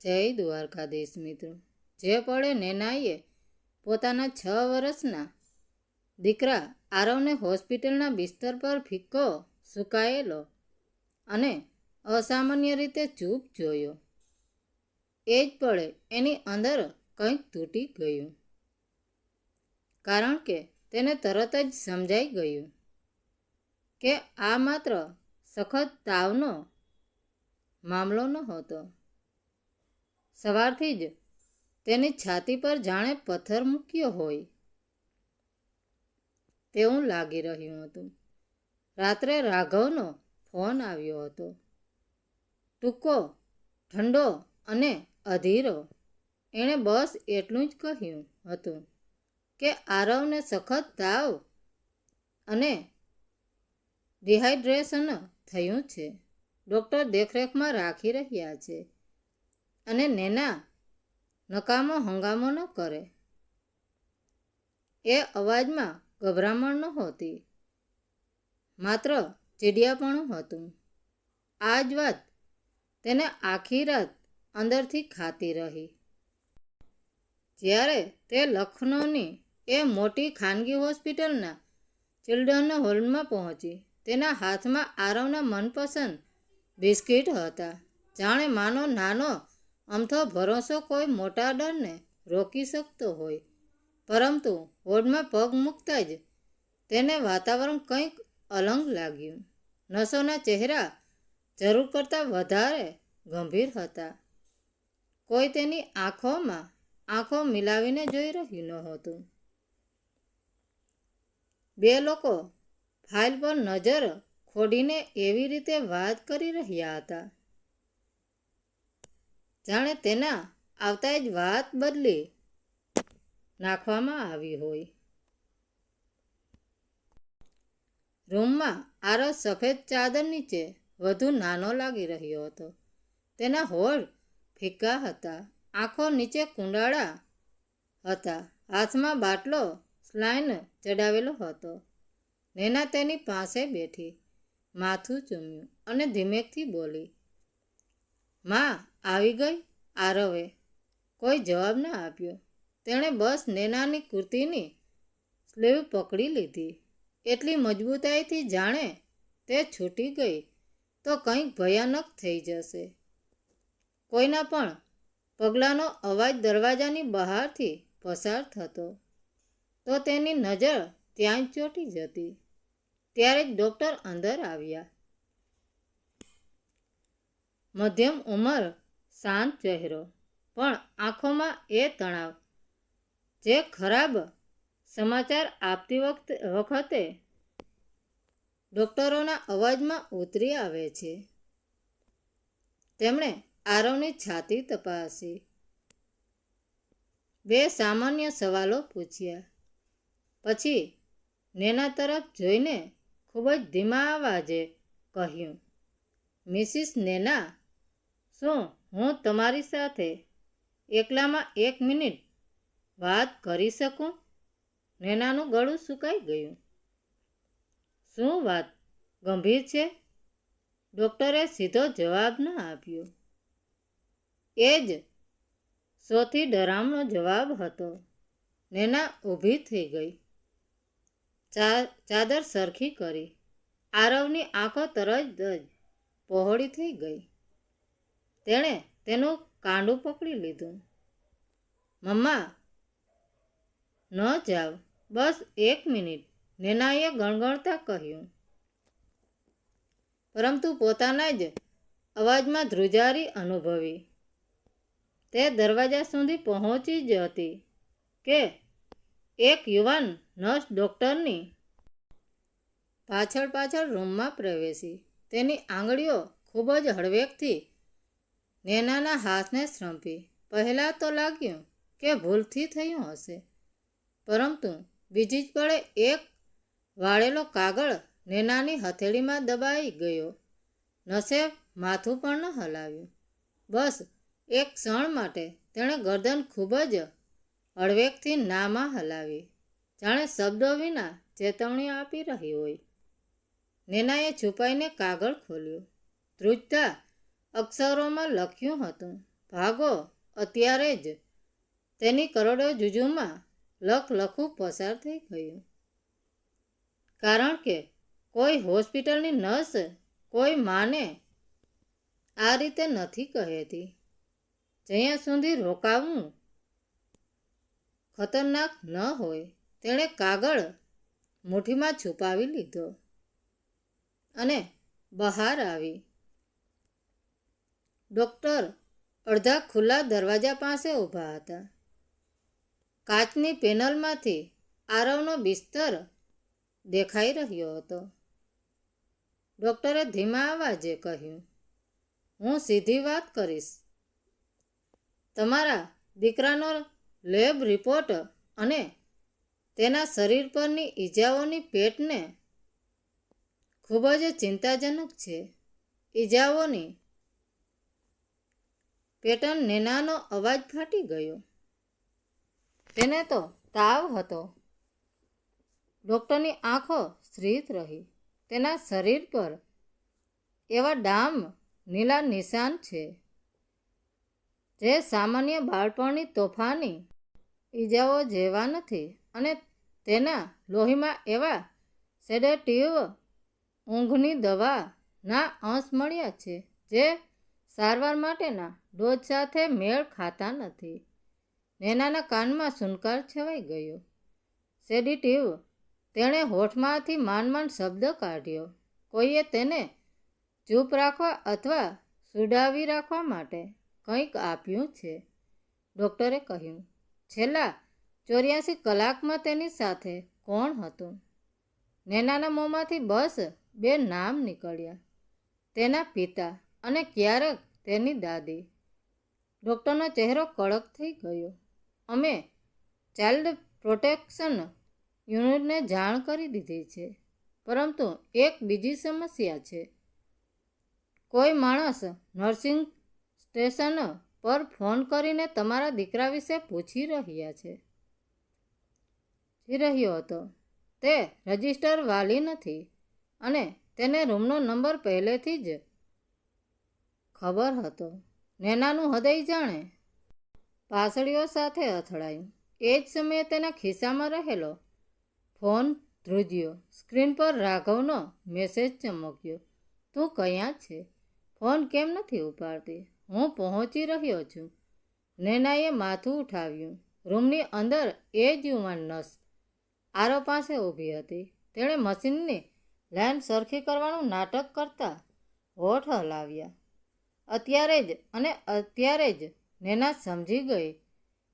જય દ્વારકાધીશ મિત્રો. જે પળે નેનાએ પોતાના 6 વર્ષના દીકરા આરવને હોસ્પિટલના બિસ્તર પર ફિક્કો સુકાયેલો અને અસામાન્ય રીતે ચૂપ જોયો, એ જ પળે એની અંદર કંઈક તૂટી ગયું. કારણ કે તેને તરત જ સમજાઈ ગયું કે આ માત્ર સખત તાવનો મામલો નહોતો. સવારથી જ તેની છાતી પર જાણે પથ્થર મૂક્યો હોય તેવું લાગી રહ્યું હતું. રાત્રે રાઘવનો ફોન આવ્યો હતો, ટૂંકો, ઠંડો અને અધીરો. એણે બસ એટલું જ કહ્યું હતું કે આરવને સખત તાવ અને ડિહાઇડ્રેશન થયું છે. ડૉક્ટર દેખરેખમાં રાખી રહ્યા છે અને નેના નકામો હંગામો ન કરે. એ અવાજમાં ગભરામણ નહોતી, માત્ર ચીડિયાપણું હતું. આ જ વાત તેને આખી રાત અંદરથી ખાતી રહી. જ્યારે તે લખનૌની એ મોટી ખાનગી હોસ્પિટલના ચિલ્ડ્રન હોલમાં પહોંચી, તેના હાથમાં આરવના મનપસંદ બિસ્કિટ હતા. જાણે માનો નાનો અમથો ભરોસો કોઈ મોટા ડરને રોકી શકતો હોય. પરંતુ વોર્ડમાં પગ મૂકતા જ તેને વાતાવરણ કંઈક અલગ લાગ્યું. નર્સોના ચહેરા જરૂર કરતાં વધારે ગંભીર હતા. કોઈ તેની આંખોમાં આંખો મિલાવીને જોઈ રહ્યું નહોતું. બે લોકો ફાઇલ પર નજર ખોડીને એવી રીતે વાત કરી રહ્યા હતા જાણે તેના આવતા જ વાત બદલી નાખવામાં આવી હોય. રૂમમાં આરવ સફેદ ચાદર નીચે વધુ નાનો લાગી રહ્યો હતો. તેના હોઠ ફીકા હતા, આંખો નીચે કુંડાળા હતા, હાથમાં બાટલો સ્લાઇન ચડાવેલો હતો. નેના તેની પાસે બેઠી, માથું ચૂમ્યું અને ધીમેકથી બોલી, "માં આવી ગઈ?" આરવે કોઈ જવાબ ન આપ્યો. તેણે બસ નેનાની કુર્તીની સ્લીવ પકડી લીધી, એટલી મજબૂતાઈથી જાણે તે છૂટી ગઈ તો કંઈક ભયાનક થઈ જશે. કોઈના પણ પગલાંનો અવાજ દરવાજાની બહારથી પસાર થતો તો તેની નજર ત્યાં જ ચોંટી જતી. ત્યારે જ ડૉક્ટર અંદર આવ્યા. મધ્યમ ઉંમર, શાંત ચહેરો, પણ આંખોમાં એ તણાવ જે ખરાબ સમાચાર આપતી વખતે ડૉક્ટરોના અવાજમાં ઉતરી આવે છે. તેમણે આરવની છાતી તપાસી, બે સામાન્ય સવાલો પૂછ્યા. પછી નેના તરફ જોઈને ખૂબ જ ધીમા અવાજે કહ્યું, "મિસિસ નેના, શું હું તમારી સાથે એકલામાં 1 મિનિટ વાત કરી શકું?" નેનાનું ગળું સુકાઈ ગયું. "શું વાત ગંભીર છે?" ડૉક્ટરે સીધો જવાબ ન આપ્યો. એ જ સૌથી ડરામણો જવાબ હતો. નેના ઊભી થઈ ગઈ, ચાદર સરખી કરી. આરવની આંખો તરત જ પહોળી થઈ ગઈ. તેણે તેનું કાંડું પકડી લીધું. "મમ્મા, ન જાવ, બસ 1 મિનિટ," નેનાએ ગણગણતા કહ્યું. પરંતુ પોતાના જ અવાજમાં ધ્રુજારી અનુભવી. તે દરવાજા સુધી પહોંચી જ હતી કે એક યુવાન નર્સ ડૉક્ટરની પાછળ રૂમમાં પ્રવેશી. તેની આંગળીઓ ખૂબ જ હળવેકથી નેનાના હાથને સ્ત્રંપી. પહેલાં તો લાગ્યું કે ભૂલથી થયું હશે, પરંતુ બીજી જ પળે એક વાળેલો કાગળ નેનાની હથેળીમાં દબાઈ ગયો. નર્સે માથું પણ ન હલાવ્યું. બસ એક ક્ષણ માટે તેણે ગરદન ખૂબ જ હળવેકથી નામાં હલાવી, જાણે શબ્દો વિના ચેતવણી આપી રહી હોય. નેનાએ છુપાઈને કાગળ ખોલ્યું. ધ્રુજતા અક્ષરોમાં લખ્યું હતું, ભાગો. અત્યારે જ તેની કરોડો જુજુમાં લખું પસાર થઈ ગયું, કારણ કે કોઈ હોસ્પિટલની નર્સ કોઈ માને આ રીતે નથી કહેતી. જ્યાં સુધી રોકાવું ખતરનાક ન હોય. તેણે કાગળ મુઠ્ઠીમાં છુપાવી લીધો અને બહાર આવી. ડૉક્ટર અડધા ખુલ્લા દરવાજા પાસે ઊભા હતા. કાચની પેનલમાંથી આરવનો બિસ્તર દેખાઈ રહ્યો હતો. ડૉક્ટરે ધીમા અવાજે કહ્યું, હું સીધી વાત કરીશ. તમારા દીકરાનો લેબ રિપોર્ટ અને તેના શરીર પરની ઈજાઓની પેટને ખૂબ જ ચિંતાજનક છે. ઈજાઓની પેટર્ન. નેનાનો અવાજ ફાટી ગયો. તેને તો તાવ હતો. ડૉક્ટરની આંખો સ્થિર રહી. તેના શરીર પર એવા ડામ નીલા નિશાન છે જે સામાન્ય બાળપણની તોફાની ઈજાઓ જેવા નથી, અને તેના લોહીમાં એવા સેડેટિવ ઊંઘની દવાના અંશ મળ્યા છે જે સારવાર માટેના ડોઝ સાથે મેળ ખાતા નથી. નેનાના કાનમાં સુનકાર છવાઈ ગયો. સેડેટિવ. તેણે હોઠમાંથી માંડ શબ્દ કાઢ્યો. કોઈએ તેને ચૂપ રાખવા અથવા સુડાવી રાખવા માટે કંઈક આપ્યું છે, ડૉક્ટરે કહ્યું. છેલ્લા 84 કલાકમાં તેની સાથે કોણ હતું? નેનાના મોંમાંથી બસ 2 નામ નીકળ્યા, તેના પિતા અને ક્યારેક તેની દાદી. ડૉક્ટરનો ચહેરો કડક થઈ ગયો. અમે ચાઇલ્ડ પ્રોટેક્શન યુનિટને જાણ કરી દીધી છે, પરંતુ એક બીજી સમસ્યા છે. કોઈ માણસ નર્સિંગ સ્ટેશન પર ફોન કરીને તમારા દીકરા વિશે પૂછી રહ્યો હતો. તે રજિસ્ટર વાલી નથી અને તેને રૂમનો નંબર પહેલેથી જ ખબર હતો. નેનાનું હૃદય જાણે પાસળીઓ સાથે અથડાયું. એ જ સમયે તેના ખિસ્સામાં રહેલો ફોન ધ્રુજ્યો. સ્ક્રીન પર રાઘવનો મેસેજ ચમક્યો. તું ક્યાં છે? ફોન કેમ નથી ઉપાડતી? હું પહોંચી રહ્યો છું. નેનાએ માથું ઉઠાવ્યું. રૂમની અંદર એ જ યુવાન નર્સ આરવ પાસે ઊભી હતી. તેણે મશીનની લાઈન સરખી કરવાનું નાટક કરતા હોઠ હલાવ્યા. અત્યારે જ નેના સમજી ગઈ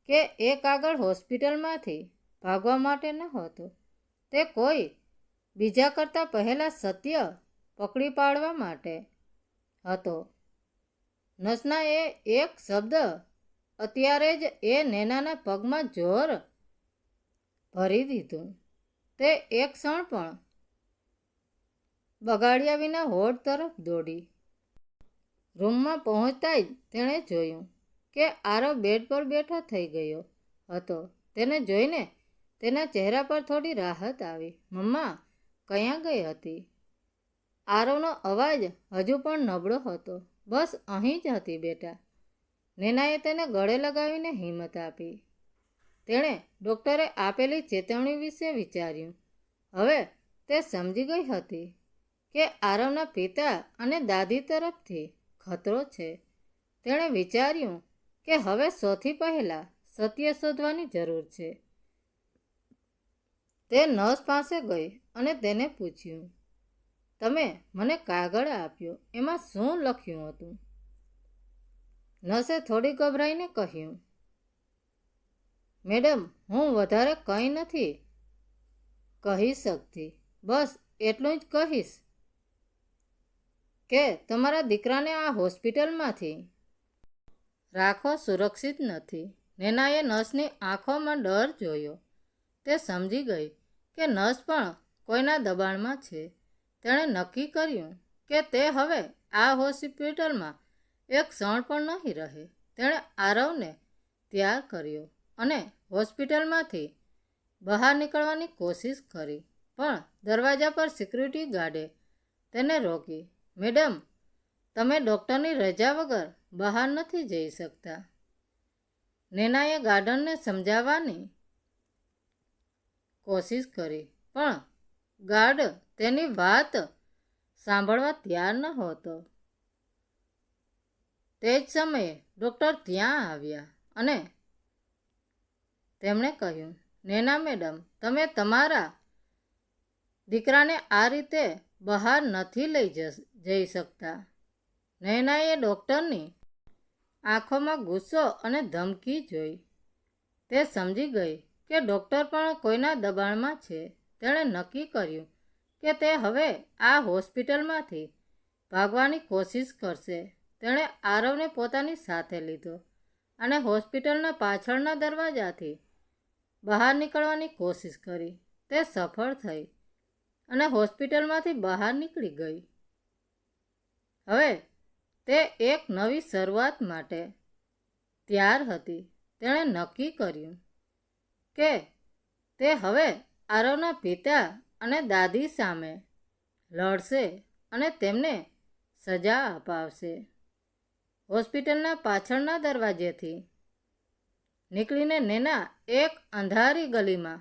કે એ કાગળ હોસ્પિટલમાંથી ભાગવા માટે નહોતો. તે કોઈ બીજા કરતાં પહેલાં સત્ય પકડી પાડવા માટે હતો. નર્સના એ એક શબ્દ અત્યારે જ એ નેનાના પગમાં જોર ભરી દીધું. તે એક ક્ષણ પણ બગાડ્યા વિના વોર્ડ તરફ દોડી. રૂમમાં પહોંચતા જ તેણે જોયું કે આરવ બેડ પર બેઠો થઈ ગયો હતો. તેને જોઈને તેના ચહેરા પર થોડી રાહત આવી. મમ્મા ક્યાં ગઈ હતી? આરવનો અવાજ હજુ પણ નબળો હતો. બસ અહીં જ હતી બેટા. નેનાએ તેને ગળે લગાવીને હિંમત આપી. તેણે ડૉક્ટરે આપેલી ચેતવણી વિશે વિચાર્યું. હવે તે સમજી ગઈ હતી કે આરવના પિતા અને દાદી તરફથી ખતરો છે. તેણે વિચાર્યું કે હવે સૌથી પહેલાં સત્ય શોધવાની જરૂર છે. તે નર્સ પાસે ગઈ અને તેને પૂછ્યું, તમે મને કાગળ આપ્યો, એમાં શું લખ્યું હતું? નર્સે થોડી ગભરાઈને કહ્યું, મેડમ, હું વધારે કંઈ નથી કહી શકતી. બસ એટલું જ કહીશ કે તમારા દીકરાને આ હોસ્પિટલમાંથી રાખવા સુરક્ષિત નથી. નેનાએ નર્સની આંખોમાં ડર જોયો. તે સમજી ગઈ કે નર્સ પણ કોઈના દબાણમાં છે. તેણે નક્કી કર્યું કે તે હવે આ હોસ્પિટલમાં એક ક્ષણ પણ નહીં રહે. તેણે આરવને ત્યાગ કર્યો અને હોસ્પિટલમાંથી બહાર નીકળવાની કોશિશ કરી, પણ દરવાજા પર સિક્યુરિટી ગાર્ડે તેને રોકી. મેડમ, તમે ડૉક્ટરની રજા વગર બહાર નથી જઈ શકતા. નેનાએ ગાર્ડનને સમજાવવાની કોશિશ કરી, પણ ગાર્ડ તેની વાત સાંભળવા તૈયાર નહોતો. તે જ સમયે ડૉક્ટર ત્યાં આવ્યા અને તેમણે કહ્યું, નેના મેડમ, તમે તમારા દીકરાને આ રીતે બહાર નથી લઈ જઈ શકતા. નૈનાએ ડૉક્ટરની આંખોમાં ગુસ્સો અને ધમકી જોઈ. તે સમજી ગઈ કે ડૉક્ટર પણ કોઈના દબાણમાં છે. તેણે નક્કી કર્યું કે તે હવે આ હોસ્પિટલમાંથી ભાગવાની કોશિશ કરશે. તેણે આરવને પોતાની સાથે લીધો અને હોસ્પિટલના પાછળના દરવાજાથી બહાર નીકળવાની કોશિશ કરી. તે સફળ થઈ અને હોસ્પિટલમાંથી બહાર નીકળી ગઈ. હવે તે એક નવી શરૂઆત માટે તૈયાર હતી. તેણે નક્કી કર્યું કે તે હવે આરવના પિતા અને દાદી સામે લડશે અને તેમને સજા અપાવશે. હોસ્પિટલના પાછળના દરવાજેથી નીકળીને નેના એક અંધારી ગલીમાં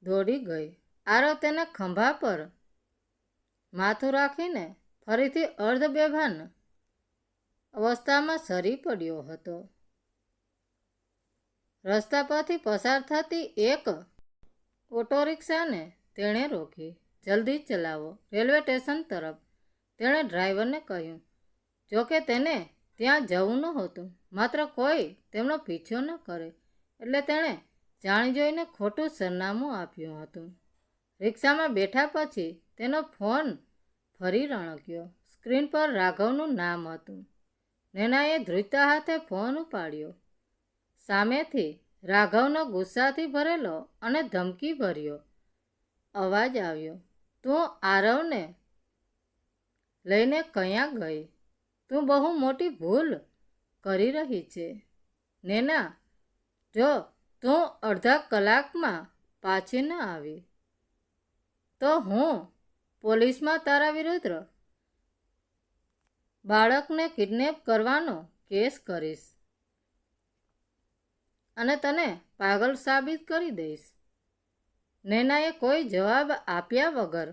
દોડી ગઈ. આરવ તેના ખંભા પર માથું રાખીને ફરીથી અર્ધબેભાન અવસ્થામાં સરી પડ્યો હતો. રસ્તા પરથી પસાર થતી એક ઓટો રિક્ષાને તેણે રોકી. જલ્દી ચલાવો, રેલવે સ્ટેશન તરફ, તેણે ડ્રાઈવરને કહ્યું. જોકે તેને ત્યાં જવું નહોતું, માત્ર કોઈ તેમનો પીછો ન કરે એટલે તેણે જાણી જોઈને ખોટું સરનામું આપ્યું હતું. રિક્ષામાં બેઠા પછી તેનો ફોન ફરી રણક્યો. સ્ક્રીન પર રાઘવનું નામ હતું. નેનાએ ધ્રુજતા હાથે ફોન ઉપાડ્યો. સામેથી રાઘવનો ગુસ્સાથી ભરેલો અને ધમકી ભર્યો અવાજ આવ્યો. તું આરવને લઈને ક્યાં ગઈ? તું બહુ મોટી ભૂલ કરી રહી છે. નેના, જો તું અડધા કલાકમાં પાછી ન આવી તો હું પોલીસમાં તારા વિરુદ્ધ બાળકને કિડનેપ કરવાનો કેસ કરીશ અને તને પાગલ સાબિત કરી દઈશ. નૈનાએ કોઈ જવાબ આપ્યા વગર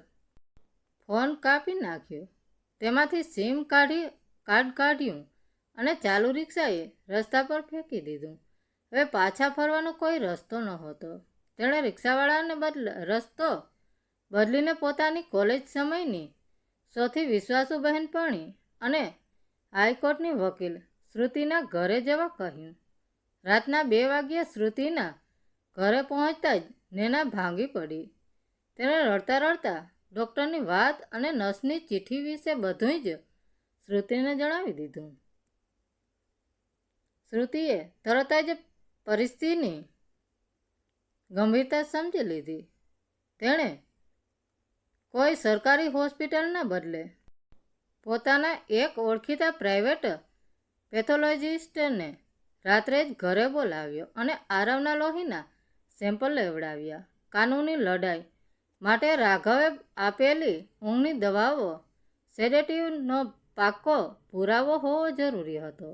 ફોન કાપી નાખ્યો. તેમાંથી સિમ કાર્ડ કાઢ્યું અને ચાલુ રિક્ષાએ રસ્તા પર ફેંકી દીધું. હવે પાછા ફરવાનો કોઈ રસ્તો નહોતો. તેણે રિક્ષાવાળાને રસ્તો બદલીને પોતાની કોલેજ સમયની સૌથી વિશ્વાસુ બહેનપણી અને હાઈકોર્ટની વકીલ શ્રુતિના ઘરે જવા કહ્યું. રાતના 2 વાગ્યે શ્રુતિના ઘરે પહોંચતા જ નેના ભાંગી પડી. તેણે રડતા રડતા ડૉક્ટરની વાત અને નર્સની ચિઠ્ઠી વિશે બધું જ શ્રુતિને જણાવી દીધું. શ્રુતિએ તરત જ પરિસ્થિતિની ગંભીરતા સમજી લીધી. તેણે કોઈ સરકારી હોસ્પિટલના બદલે પોતાના એક ઓળખીતા પ્રાઇવેટ પેથોલોજિસ્ટને રાત્રે જ ઘરે બોલાવ્યો અને આરવના લોહીના સેમ્પલ લેવડાવ્યા. કાનૂની લડાઈ માટે રાઘવે આપેલી ઊંઘની દવાઓ સેડેટિવનો પાક્કો પુરાવો હોવો જરૂરી હતો.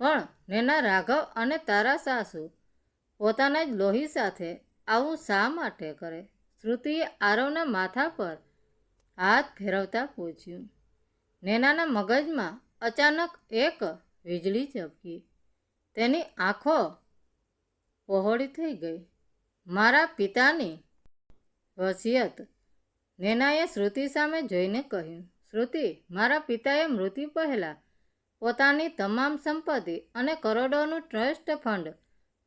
પણ નેના, રાઘવ અને તારા સાસુ પોતાના જ લોહી સાથે આવું શા માટે કરે? શ્રુતિએ આરવના માથા પર હાથ ફેરવતા પૂછ્યું. નેનાના મગજમાં અચાનક એક વીજળી ઝબકી. તેની આંખો પહોળી થઈ ગઈ. મારા પિતાની વસિયત, નેનાએ શ્રુતિ સામે જોઈને કહ્યું. શ્રુતિ, મારા પિતાએ મૃત્યુ પહેલાં પોતાની તમામ સંપત્તિ અને કરોડોનું ટ્રસ્ટ ફંડ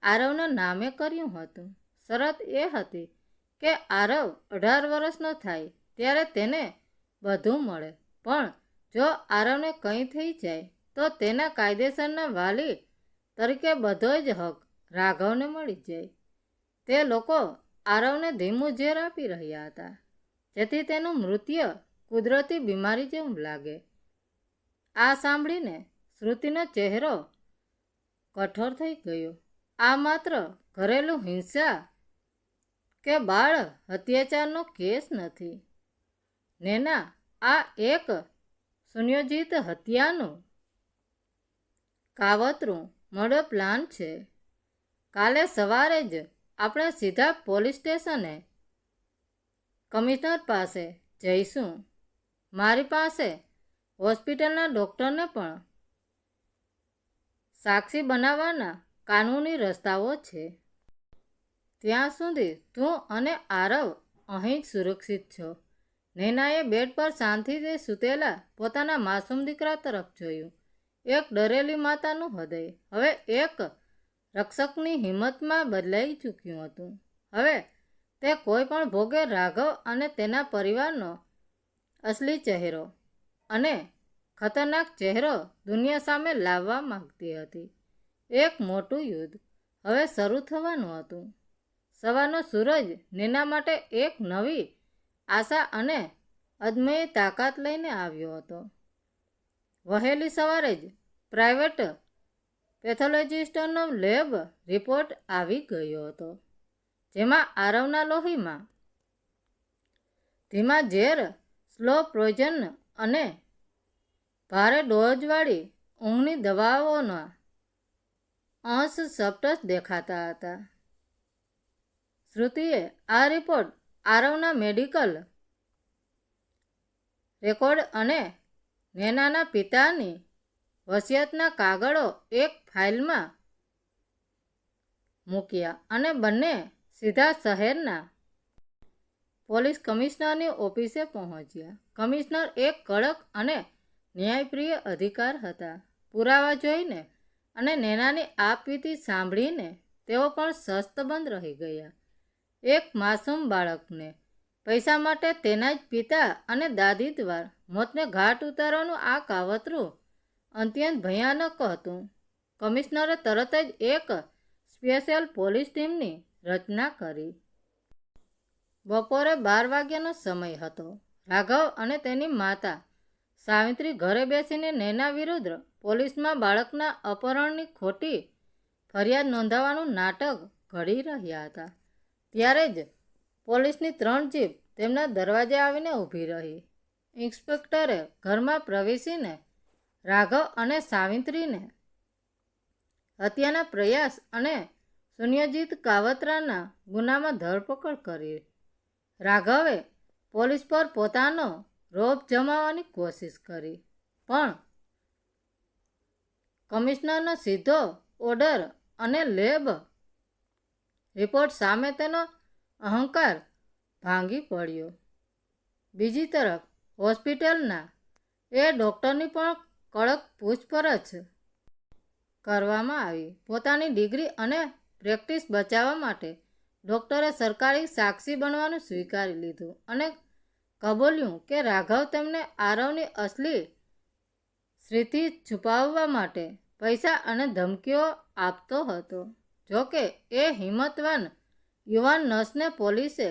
આરવના નામે કર્યું હતું. શરત એ હતી કે આરવ 18 વર્ષનો થાય ત્યારે તેને બધું મળે, પણ જો આરવને કંઈ થઈ જાય તો તેના કાયદેસરના વાલી તરીકે બધો જ હક રાઘવને મળી જાય. તે લોકો આરવને ધીમું ઝેર આપી રહ્યા હતા જેથી તેનું મૃત્યુ કુદરતી બીમારી જેવું લાગે. આ સાંભળીને શ્રુતિનો ચહેરો કઠોર થઈ ગયો. આ માત્ર ઘરેલું હિંસા કે બાળ હત્યાચારનો કેસ નથી. નેના, આ એક સુનિયોજિત હત્યાનું કાવતરું મોડો પ્લાન છે. કાલે સવારે જ આપણે સીધા પોલીસ સ્ટેશને કમિશનર પાસે જઈશું. મારી પાસે હોસ્પિટલના ડૉક્ટરને પણ સાક્ષી બનાવવાના કાનૂની રસ્તાઓ છે. ત્યાં સુધી તું અને આરવ અહીં જ સુરક્ષિત છો. નૈનાએ બેડ પર શાંતિથી સૂતેલા પોતાના માસૂમ દીકરા તરફ જોયું. એક ડરેલી માતાનું હૃદય હવે એક રક્ષકની હિંમતમાં બદલાઈ ચૂક્યું હતું. હવે તે કોઈ પણ ભોગે રાઘવ અને તેના પરિવારનો અસલી ચહેરો અને ખતરનાક ચહેરો દુનિયા સામે લાવવા માંગતી હતી. એક મોટું યુદ્ધ હવે શરૂ થવાનું હતું. સવારનો સૂરજ નૈના માટે એક નવી આશા અને અદમ્ય તાકાત લઈને આવ્યો હતો. વહેલી સવારે જ પ્રાઇવેટ પેથોલોજિસ્ટનો લેબ રિપોર્ટ આવી ગયો હતો, જેમાં આરવના લોહીમાં ધીમા ઝેર, સ્લો પોઈઝન અને ભારે ડોઝવાળી ઊંઘની દવાઓના અંશ સ્પષ્ટ દેખાતા હતા. શ્રુતિએ આ રિપોર્ટ આરવના મેડિકલ રેકોર્ડ અને નૈનાના પિતાની વસિયતના કાગળો એક ફાઇલમાં મૂક્યા અને બંને સીધા શહેરના પોલીસ કમિશનરની ઓફિસે પહોંચ્યા. કમિશનર એક કડક અને ન્યાયપ્રિય અધિકાર હતા. પુરાવા જોઈને અને નૈનાની આપવીતી સાંભળીને તેઓ પણ શસ્તબંધ રહી ગયા. એક માસૂમ બાળકને પૈસા માટે તેના જ પિતા અને દાદી દ્વારા મોતને ઘાટ ઉતારવાનું આ કાવતરું અત્યંત ભયાનક હતું. કમિશનરે તરત જ એક સ્પેશિયલ પોલીસ ટીમની રચના કરી. બપોરે 12 વાગ્યાનો સમય હતો. રાઘવ અને તેની માતા સાવિત્રી ઘરે બેસીને નૈના વિરુદ્ધ પોલીસમાં બાળકના અપહરણની ખોટી ફરિયાદ નોંધાવવાનું નાટક ઘડી રહ્યા હતા. ત્યારે જ પોલીસની 3 જીપ તેમના દરવાજે આવીને ઊભી રહી. ઇન્સ્પેક્ટરે ઘરમાં પ્રવેશીને રાઘવ અને સાવિત્રીને હત્યાના પ્રયાસ અને સુનિયોજિત કાવતરાના ગુનામાં ધરપકડ કરી. રાઘવે પોલીસ પર પોતાનો રોબ જમાવવાની કોશિશ કરી, પણ કમિશનરનો સીધો ઓર્ડર અને લેબ રિપોર્ટ સામે તેનો અહંકાર ભાંગી પડ્યો. બીજી તરફ હોસ્પિટલના એ ડૉક્ટરની પણ કડક પૂછપરછ કરવામાં આવી. પોતાની ડિગ્રી અને પ્રેક્ટિસ બચાવવા માટે ડૉક્ટરે સરકારી સાક્ષી બનવાનું સ્વીકારી લીધું અને કબૂલ્યું કે રાઘવ તેમને આરવની અસલી સ્થિતિ છુપાવવા માટે પૈસા અને ધમકીઓ આપતો હતો. જોકે એ હિંમતવાન યુવાન નર્સને પોલીસે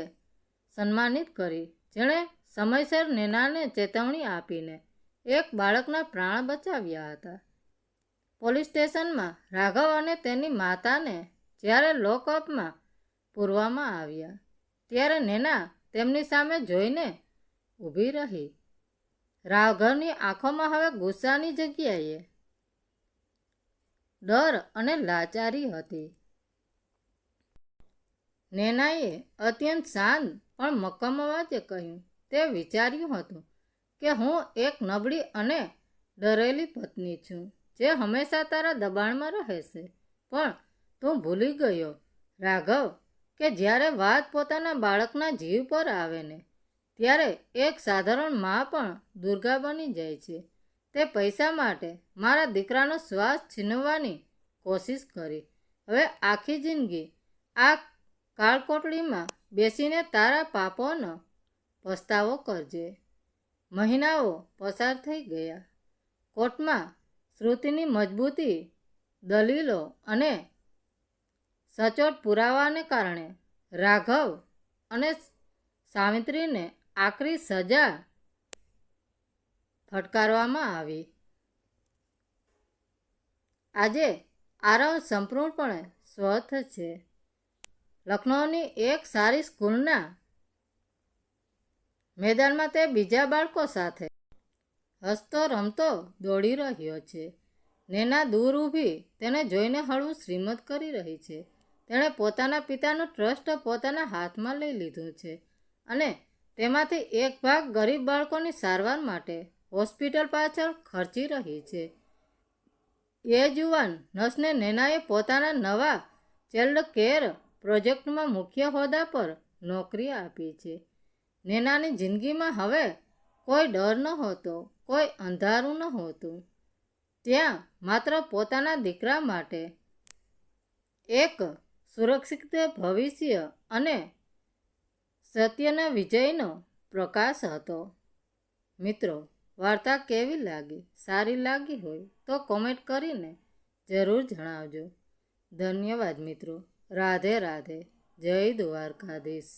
સન્માનિત કરી, જેણે સમયસર નૈનાને ચેતવણી આપીને એક બાળકના પ્રાણ બચાવ્યા હતા. પોલીસ સ્ટેશનમાં રાઘવ અને તેની માતાને જ્યારે લોકઅપમાં પૂરવામાં આવ્યા, ત્યારે નૈના તેમની સામે જોઈને ઊભી રહી. રાઘવની આંખોમાં હવે ગુસ્સાની જગ્યાએ ડર અને લાચારી હતી. નૈનાએ અત્યંત શાંત પણ મક્કમ અવાજે કહ્યું, તે વિચાર્યું હતું કે હું એક નબળી અને ડરેલી પત્ની છું, જે હંમેશા તારા દબાણમાં રહેશે. પણ તું ભૂલી ગયો રાઘવ કે જ્યારે વાત પોતાના બાળકના જીવ પર આવે ને, ત્યારે એક સાધારણ મા પણ દુર્ગા બની જાય છે. તે પૈસા માટે મારા દીકરાનો શ્વાસ છીનવવાની કોશિશ કરી. હવે આખી જિંદગી આ કાળકોટડીમાં બેસીને તારા પાપોનો પસ્તાવો કરજે. મહિનાઓ પસાર થઈ ગયા. કોર્ટમાં શ્રુતિની મજબૂતી, દલીલો અને સચોટ પુરાવાને કારણે રાઘવ અને સાવિત્રીને આકરી સજા ફટકારવામાં આવી. આજે આરવ સંપૂર્ણપણે સ્વસ્થ છે. લખનૌની એક સારી સ્કૂલના મેદાનમાં તે બીજા બાળકો સાથે હસતો રમતો દોડી રહ્યો છે. નેના દૂર ઊભી તેને જોઈને હળવું શ્રીમત કરી રહી છે. તેણે પોતાના પિતાનું ટ્રસ્ટ પોતાના હાથમાં લઈ લીધું છે અને તેમાંથી એક ભાગ ગરીબ બાળકોની સારવાર માટે હોસ્પિટલ પાછળ ખર્ચી રહી છે. એ જુવાન નર્સને નેનાએ પોતાના નવા ચાઇલ્ડ કેર પ્રોજેક્ટમાં મુખ્ય હોદ્દા પર નોકરી આપી છે. નેનાની જિંદગીમાં હવે કોઈ ડર નહોતો, કોઈ અંધારું નહોતું. ત્યાં માત્ર પોતાના દીકરા માટે એક સુરક્ષિત ભવિષ્ય અને સત્યના વિજયનો પ્રકાશ હતો. મિત્રો, વાર્તા કેવી લાગી? સારી લાગી હોય તો કોમેન્ટ કરીને જરૂર જણાવજો. ધન્યવાદ મિત્રો. રાધે રાધે. જય દ્વારકાધીશ.